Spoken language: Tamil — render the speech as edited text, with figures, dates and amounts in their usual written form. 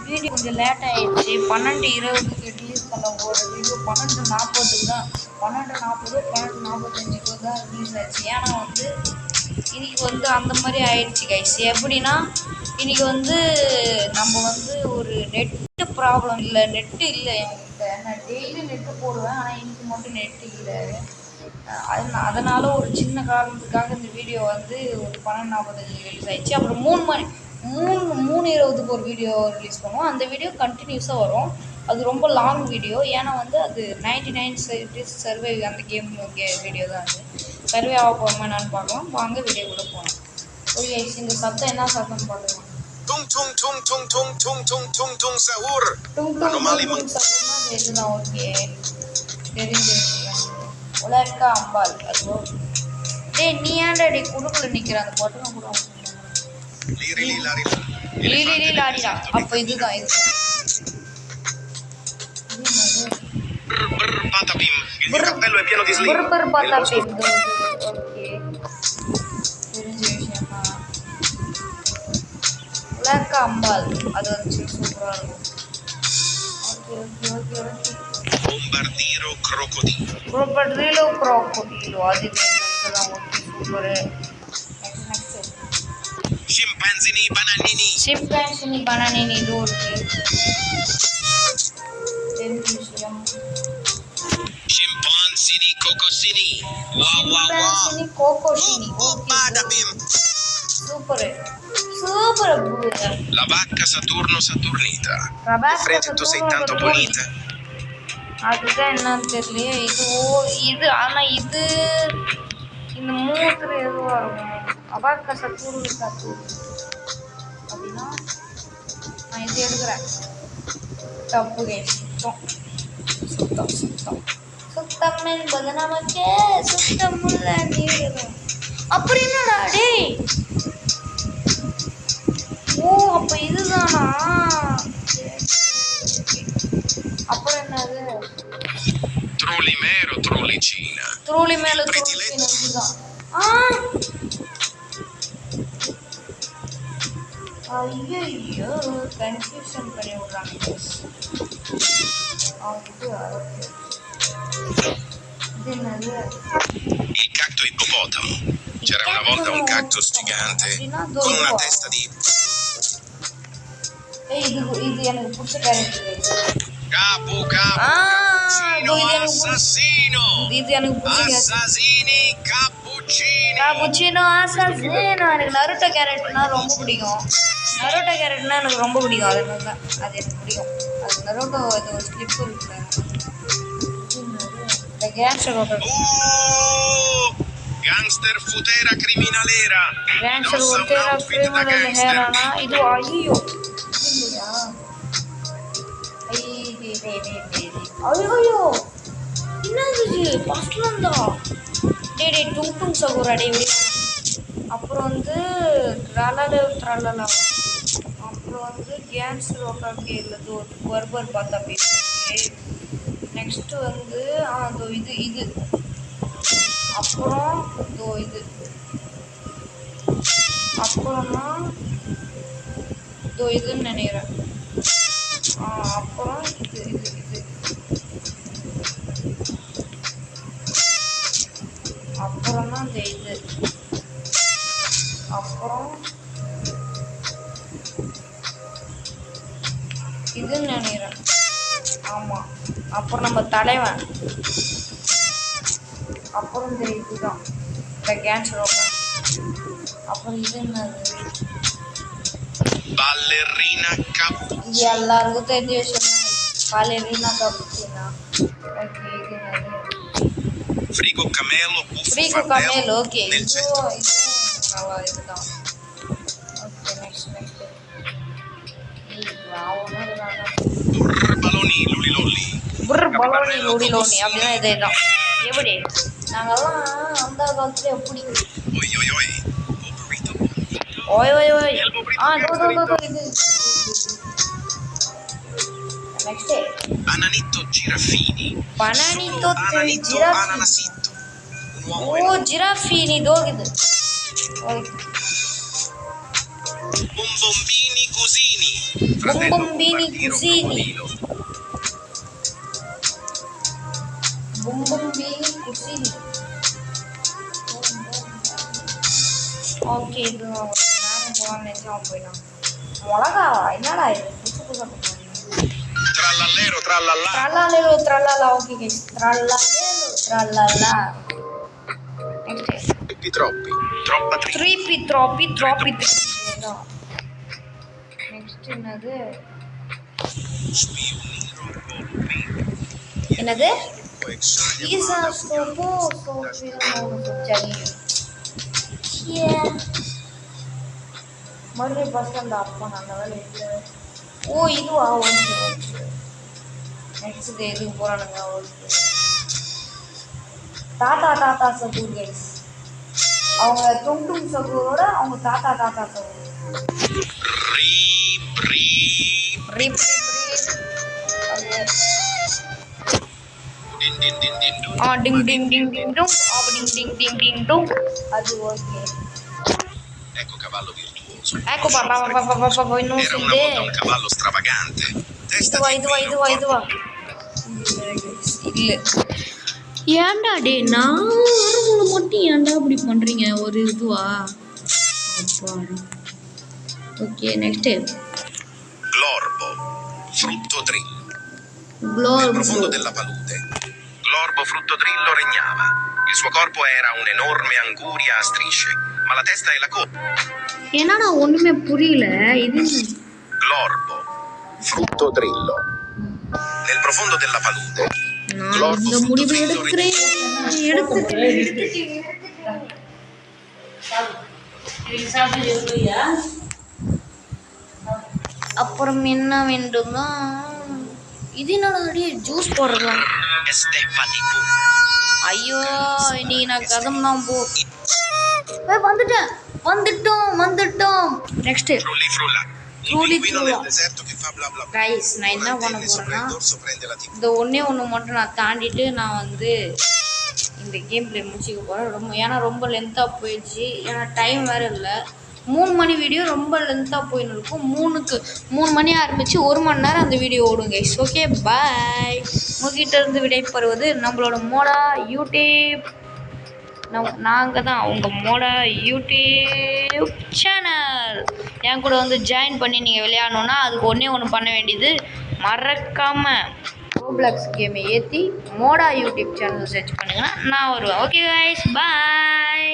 வீடியோ கொஞ்சம் லேட் ஆகிடுச்சு. 12:20க்கு ரிலீஸ் பண்ண ஒரு வீடியோ 12:40க்கு தான் 12:45க்கு தான் ரிலீஸ் ஆச்சு. ஏன்னா இன்றைக்கி அந்த மாதிரி ஆயிடுச்சு கைஸ். எப்படின்னா இன்றைக்கி நம்ம ஒரு நெட்டு ப்ராப்ளம் இல்லை, நெட்டு இல்லை என்கிட்ட. நான் டெய்லி நெட்டு போடுவேன், ஆனால் இன்றைக்கி மட்டும் நெட்டு இல்லை. அதனால் ஒரு சின்ன காரணத்துக்காக இந்த வீடியோ ஒரு 12:45 ரிலீஸ் ஆகிடுச்சு. அப்புறம் 3:20க்கு ஒரு வீடியோ ரிலீஸ் பண்ணுவோம். அந்த வீடியோ கண்டினியூஸாக வரும். அது ரொம்ப லாங் வீடியோ. ஏன்னா அது 99 days சர்வே அந்த கேம் வீடியோ தான். அது சர்வே ஆக போகாமல் என்னன்னு பார்க்கலாம். வாங்க வீடியோ கூட போகலாம். ஓகே, இந்த சத்தம் என்ன சத்தம்னு பார்க்கலாம். Tung tung tung tung tung tung tung tung tung sahur. Anomali சத்தம்னா இதுதான். ஓகே, தெரிஞ்ச விஷயம். உலக அம்பாள் அது. டேய், நீ ஏன்டா குடுக்குள்ள நிற்கிற? அந்த பொட்டனை கூட லாரிடா. அப்போ இதுதான் Patapim. Il cappello è pieno di slim. Patapim. Okay, தெரிஞ்ச விஷயம் தான். உலக அம்பாள் அது சூப்பராக இருக்கும். ஓகே. Bombardiro crocodilo. அது இதுதான். Okay, super. Scimpanzini bananini. இது ஒரு தெரிஞ்ச விஷயம். Scimpanzini cocosini. கோகோஷினி. Patapim. Super. La vacca Saturno Saturnita. Frate, tu sei tanto bonita. அதுதான் என்னன்னு தெரியலையே. இது ஆனால் இந்த மூத்துல எதுவாக இருக்கும். அபாக்க சத்தூர் அப்படின்னா நான் இது எடுக்கிறேன். தப்பு கேஸ். சுத்தம் என்பது நமக்கு சுத்தமுள்ள நீர். அப்படி என்னடா டேய்? ஓ, அப்போ இதுதானா? அப்புறம் என்னது? Trullimero Trullicina. Trullimero Trullicina இதுதான். ஐயோ, கன்ஃபியூஷன் பண்ணி விடுறாங்க. இது என்னது? Il cacto ippopotamo. C'era una volta un cactus gigante con una testa di... இது எனக்கு பிடிச்ச கேரக்டர். Capo assassino. இது எனக்கு பிடிச்ச Assassini cappuccini. Cappuccino assassino. எனக்கு நருட்டோ கேரக்டர்னா ரொம்ப பிடிக்கும். எனக்கு ரொம்ப பிடிக்கும். அதனால தான் அது எனக்கு பிடிக்கும். அது நருட்டோ இது ஒரு ஸ்லிப் இருக்குல்ல. இந்த கேங்ஸ்டர் Gangster futera criminalera. இது ஐயோ இல்லையா? ஐயோ என்னது ஃபஸ்ட்லந்தா? டேய் டும் சகோரா டேய். அப்புறம் ட்ரலலா. அப்புறம் கேன்சர் ஓகே இல்லது ஒரு பர்பர் பார்த்தா பேசுவோம். நெக்ஸ்ட் இது அப்புறம் இது அப்புறம்னா இதுன்னு நினைக்கிறேன். அப்புறம் இது அப்புறம் தான் இது அப்புறம் இதுன்னு நினைக்கிறேன். ஆமாம், அப்புறம் நம்ம தலைவன். அப்புறம் இதுதான் இந்த கேன்சர் ஓகே. அப்புறம் இது என்னது? Ballerina cappuccina. இது எல்லாருக்கும் தெரிஞ்ச விஷயம். Ballerina cappuccina. ஓகே, இது என்னது? Frigo camelo. ஓகே. இது நல்லா இதுதான். ஓகே, நெக்ஸ்ட் Burbaloni lulilolli அப்படின்னா இதே தான். எப்படி நாங்கெல்லாம் அந்த காலத்துல எப்படி ஓய் இது நெக்ஸ்ட் Bananito girafini. Ananasito. ஓ ஜிராஃபினி தோகுது. Bombombini cusini. Fratello Bombombini bombardiero cusini. crocodilo. Bombombini cusini. Okay இது நானும் போகலான்னு நினச்சோம் போயிட்டான். மிளகாவா என்னடா இது புதுசு புதுசாக பண்ணுவாங்க. Trallallero trallallà. ட்ரல்லாலேலோ ட்ரல்லாலா ஓகே கைஸ் ட்ரல்லாலேலோ ட்ரல்லாலா. Next Troppi. Troppa tri. த்ரீபி த்ராப்பி த்ராப்பி தான். நெக்ஸ்ட் என்னது என்னது ஈசா ஸ்டோப்போ சரி மறுபடியும் ஃபஸ்ட் அந்த அப்பா நல்ல வேலை இல்லை. ஓ இதுவா ஓகே ஓகே. நெக்ஸ்ட் எதுக்கு போகிறானுங்க ஓகே. தாத்தா சகூர் கைஸ் அவங்க டும் சகூரோட அவங்க தாத்தா சகூர். Rip. Din din din din dun. டிங் டிங் டிங் டிங் டும் டிங் டிங் டிங் டிங் டும் அது okay. Ecco cavallo virtuoso. Ecco papà non Era si una volta un vede. cavallo stravagante. Testa இதுவா di இதுவா vino, இதுவா இதுவா இல்லை ஏன்டா டே நான் வரவங்களை மட்டும் ஏன்டா இப்படி பண்ணுறீங்க ஒரு இதுவா அப்பா. Okay next Glorbo, frutto drillo. Nel குளோர் profondo della palude, Glorbo frutto drillo regnava. Il suo corpo era un'enorme anguria a strisce, ma la testa e la coda. என்னடா ஒன்றுமே புரியல இது. Glorbo, frutto drillo. Nel profondo della palude, நான் Glorbo இந்த frutto முடிவு drillo எடுக்கிறேன் அப்புறம் என்ன வேண்டும்னா இது என்னடா juice போடுறலாம். e steppa di bu. ஐயோ இன்னைக்கு நான் கதம் தான் போ. வந்துட்டோம் next Frulli frulla. Un Frulli pinguino frulla. nel deserto che fa bla bla bla. Guys நான் என்ன பண்ண Antenne sopra போறேன்னா il dorso prende la TV. இந்த ஒன்று மட்டும் நான் தாண்டிட்டு நான் வந்து இந்த கேம் பிளே முடிச்சுக்க போகிறேன். ஏன்னா ரொம்ப லென்த்தாக போயிடுச்சு. ஏன்னா டைம் வேறு இல்லை. 3 மணி வீடியோ ரொம்ப லென்த்தாக போயின்னு இருக்கும். 3 மணி ஆரம்பித்து 1 மணி நேரம் அந்த வீடியோ ஓடும் கைஸ். Okay bye. உங்ககிட்ட இருந்து விடைபெறுவது நம்மளோட மோடா யூடியூப். நாங்கள் தான் உங்கள் மோடா யூடியூப் சேனல். என் கூட வந்து ஜாயின் பண்ணி நீங்கள் விளையாடணுன்னா அதுக்கு ஒன்று பண்ண வேண்டியது மறக்காமல் ரோப்ளாக்ஸ் கேமை ஏற்றி மோடா யூடியூப் சேனல் சர்ச் பண்ணிங்கன்னா நான் வருவேன். Okay guys bye.